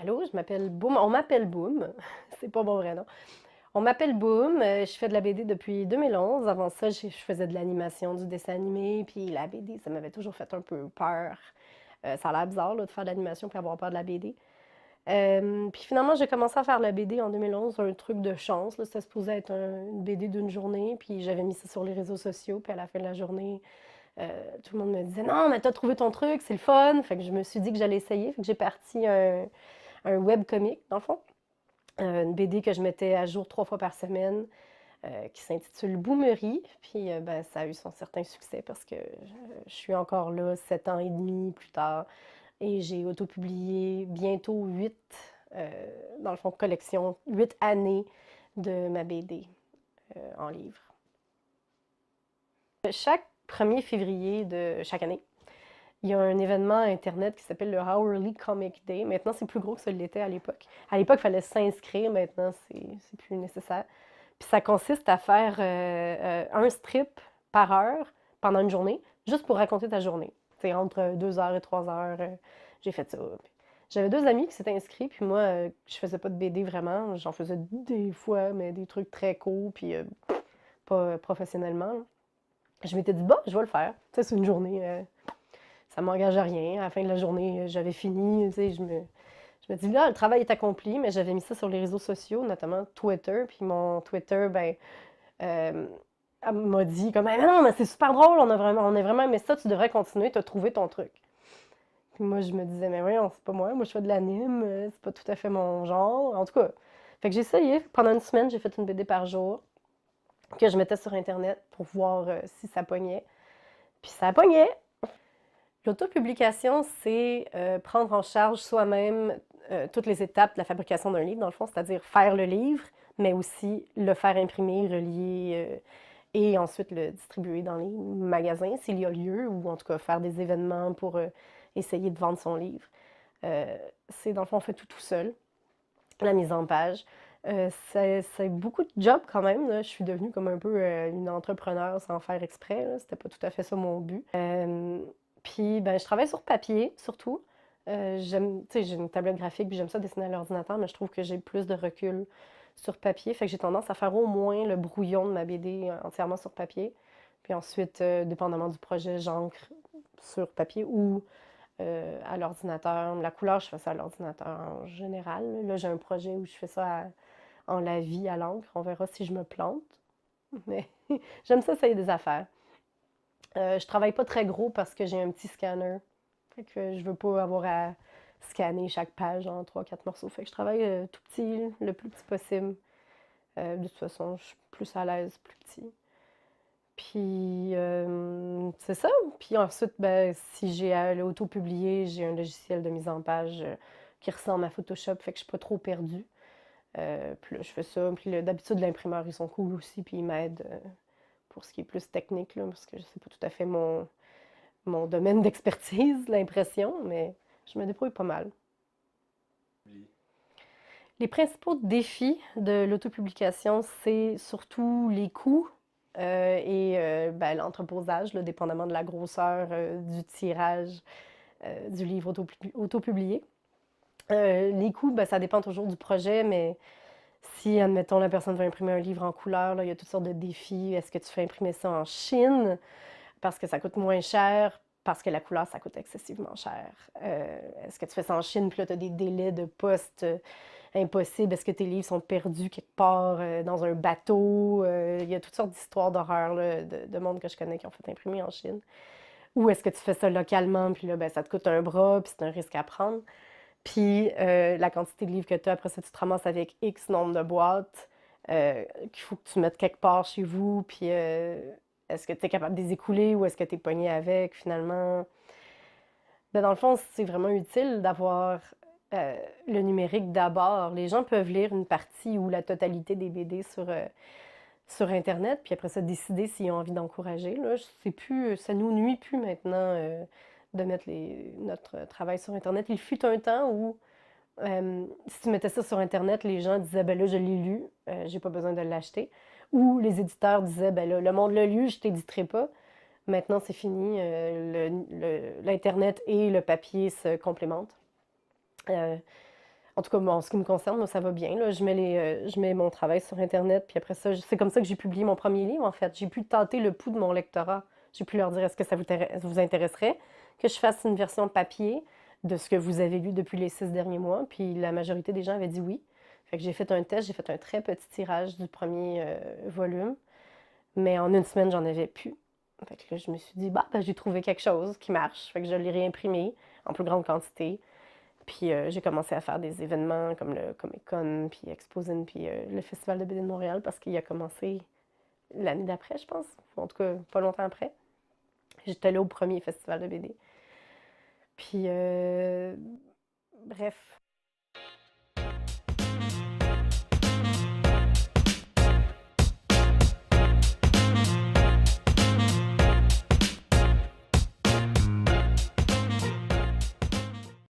Allô, je m'appelle Boom. On m'appelle Boom. C'est pas mon vrai nom. On m'appelle Boom. Je fais de la BD depuis 2011. Avant ça, je faisais de l'animation, du dessin animé. Puis la BD, ça m'avait toujours fait un peu peur. Ça a l'air bizarre là, de faire de l'animation puis avoir peur de la BD. Puis finalement, j'ai commencé à faire la BD en 2011, un truc de chance. Là. C'était supposé être une BD d'une journée. Puis j'avais mis ça sur les réseaux sociaux. Puis à la fin de la journée, tout le monde me disait non, mais t'as trouvé ton truc, c'est le fun. Fait que je me suis dit que j'allais essayer. Fait que j'ai parti un webcomic, dans le fond. Une BD que je mettais à jour 3 fois par semaine, qui s'intitule Boomerie. Puis ben, ça a eu son certain succès parce que je suis encore là 7 ans et demi plus tard. Et j'ai autopublié bientôt 8, dans le fond, collection, 8 années de ma BD en livre. Chaque 1er février de chaque année, il y a un événement Internet qui s'appelle le Hourly Comic Day. Maintenant, c'est plus gros que ce l'était à l'époque. À l'époque, il fallait s'inscrire. Maintenant, c'est plus nécessaire. Puis ça consiste à faire un strip par heure pendant une journée, juste pour raconter ta journée. C'est entre 2 heures et 3 heures. J'ai fait ça. J'avais 2 amis qui s'étaient inscrits, puis moi, je faisais pas de BD vraiment. J'en faisais des fois, mais des trucs très courts, puis pas professionnellement. Je m'étais dit, bah, je vais le faire. Tu sais, c'est une journée. Ça m'engage à rien. À la fin de la journée, j'avais fini. Tu sais, je me dis, là, le travail est accompli, mais j'avais mis ça sur les réseaux sociaux, notamment Twitter. Puis mon Twitter, ben, elle m'a dit comme, ah, non, mais c'est super drôle, on est vraiment aimé ça, tu devrais continuer, tu as trouvé ton truc. Puis moi, je me disais, mais voyons, c'est pas moi je fais de l'anime, c'est pas tout à fait mon genre. En tout cas, fait que j'ai essayé. Pendant une semaine, j'ai fait une BD par jour que je mettais sur Internet pour voir si ça pognait. Puis ça pognait. L'autopublication, c'est prendre en charge soi-même toutes les étapes de la fabrication d'un livre, dans le fond, c'est-à-dire faire le livre, mais aussi le faire imprimer, relier et ensuite le distribuer dans les magasins s'il y a lieu, ou en tout cas faire des événements pour essayer de vendre son livre. C'est dans le fond, on fait tout seul, la mise en page. C'est beaucoup de job quand même. Là. Je suis devenue comme un peu une entrepreneur sans faire exprès. Là. C'était pas tout à fait ça mon but. Puis ben, je travaille sur papier surtout. J'ai une tablette graphique puis j'aime ça dessiner à l'ordinateur, mais je trouve que j'ai plus de recul sur papier. Fait que j'ai tendance à faire au moins le brouillon de ma BD entièrement sur papier. Puis ensuite, dépendamment du projet, j'encre sur papier ou à l'ordinateur. La couleur, je fais ça à l'ordinateur en général. Là, j'ai un projet où je fais ça en lavis à l'encre. On verra si je me plante. Mais j'aime ça essayer des affaires. Je travaille pas très gros parce que j'ai un petit scanner. Fait que je veux pas avoir à scanner chaque page en 3 4 morceaux. Fait que je travaille tout petit, le plus petit possible. De toute façon, je suis plus à l'aise, plus petit. Puis, c'est ça. Puis ensuite, ben, si j'ai à l'auto-publier, j'ai un logiciel de mise en page qui ressemble à Photoshop, fait que je suis pas trop perdue. Puis là, je fais ça. Puis là, d'habitude, l'imprimeur, ils sont cool aussi, puis ils m'aident pour ce qui est plus technique, là, parce que c'est pas tout à fait mon domaine d'expertise, l'impression, mais je me débrouille pas mal. Les principaux défis de l'autopublication, c'est surtout les coûts et ben, l'entreposage, là, dépendamment de la grosseur du tirage du livre autopublié. Les coûts, ben, ça dépend toujours du projet, mais si, admettons, la personne veut imprimer un livre en couleur, là, il y a toutes sortes de défis. Est-ce que tu fais imprimer ça en Chine parce que ça coûte moins cher, parce que la couleur, ça coûte excessivement cher? Est-ce que tu fais ça en Chine, puis là, tu as des délais de poste impossibles? Est-ce que tes livres sont perdus quelque part dans un bateau? Il y a toutes sortes d'histoires d'horreur là, de monde que je connais qui ont fait imprimer en Chine. Ou est-ce que tu fais ça localement, puis là, ben, ça te coûte un bras, puis c'est un risque à prendre? Puis la quantité de livres que tu as, après ça, tu te ramasses avec X nombre de boîtes qu'il faut que tu mettes quelque part chez vous. Puis est-ce que tu es capable de les écouler ou est-ce que tu es pogné avec finalement? Ben, dans le fond, c'est vraiment utile d'avoir le numérique d'abord. Les gens peuvent lire une partie ou la totalité des BD sur Internet, puis après ça, décider s'ils ont envie d'encourager. Là, c'est plus, ça nous nuit plus maintenant de mettre notre travail sur Internet. Il fut un temps où si tu mettais ça sur Internet, les gens disaient, ben là, je l'ai lu, j'ai pas besoin de l'acheter. Ou les éditeurs disaient, ben là, le monde l'a lu, je t'éditerai pas. Maintenant, c'est fini. L'Internet et le papier se complémentent. Euh, En tout cas, moi, en ce qui me concerne, moi, ça va bien, là. Je mets mon travail sur Internet, puis après ça, c'est comme ça que j'ai publié mon premier livre, en fait. J'ai pu tâter le pouls de mon lectorat. J'ai pu leur dire, est-ce que ça vous intéresserait que je fasse une version papier de ce que vous avez lu depuis les 6 derniers mois? Puis la majorité des gens avaient dit oui. Fait que j'ai fait un test, j'ai fait un très petit tirage du premier volume, mais en une semaine, j'en avais plus. Fait que là, je me suis dit, bah, ben, j'ai trouvé quelque chose qui marche. Fait que je l'ai réimprimé en plus grande quantité. Puis j'ai commencé à faire des événements comme le Comic-Con, puis Exposin, puis le Festival de BD de Montréal, parce qu'il a commencé l'année d'après, je pense. En tout cas, pas longtemps après. J'étais là au premier festival de BD. Puis, bref.